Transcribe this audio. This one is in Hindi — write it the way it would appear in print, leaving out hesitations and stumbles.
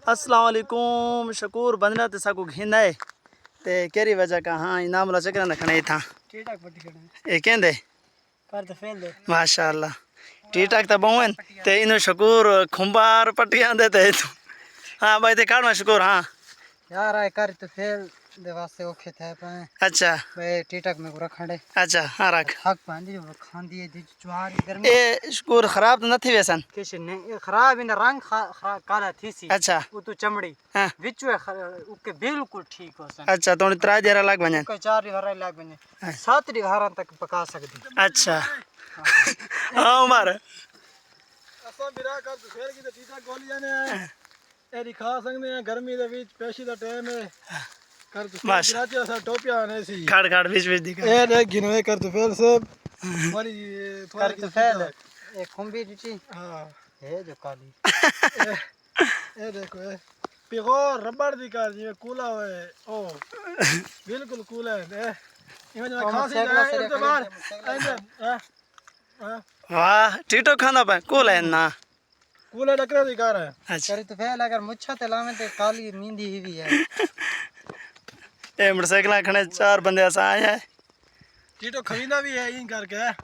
अस्सलाम वालेकुम शकूर बंदना ते साकू घिंदा है ते केरी वजह का हाँ इनाम ला चक्कर रखने था टीटक पट्टी करना ए कहंदे कर तो फेल दे माशाअल्लाह टीटक तो बहुन ते इनो शकूर खुंबार पट्टियां देते हाँ भाई ते काढ़ शकूर हाँ यार आए कर तो फेल दे वास्ते ओखे थे पे अच्छा बे टीटक में को रखड़े अच्छा हाँ रख थक पांदी जो खांदी है दी ज्वार गर्मी ए शकूर खराब तो नहीं वैसन किश ने खराब इन रंग काला थी सी अच्छा वो तो चमड़ी हाँ विच उके बिल्कुल ठीक हो सन अच्छा तो त्रा देरा लाग बने उके 4 हरा लाग बने 7 हरा तक पका सकदी अच्छा हाँ उमर असा बिरा कर फेर की टीटा गोलियां ने एरी खा सकते हैं गर्मी दे विच पेशी दा टाइम है कर तो माशा बिरा सा टोपिया आने सी खाड़ खाड़ बीच बीच दिखा ए देख गिनवे कर तो फेर सब हमारी थोड़ा कर तो फेल ए खुंबी डी हां है जो काली ए देखो ए पिगो रबड़ दी कार जी कूला होए ओ बिल्कुल कूला है ए इमे जो खांसी जाए तो बाहर हां वाह टीटो खाना पे कूल है ना कूला डकरे दी कार है अच्छा कर तो फेल अगर मुच्छा ते लावे ते काली नींदी ही भी है ए मोटरसाइकिल खने 4 बंदे ऐसा आए हैं टीटो खरीदा भी है इन करके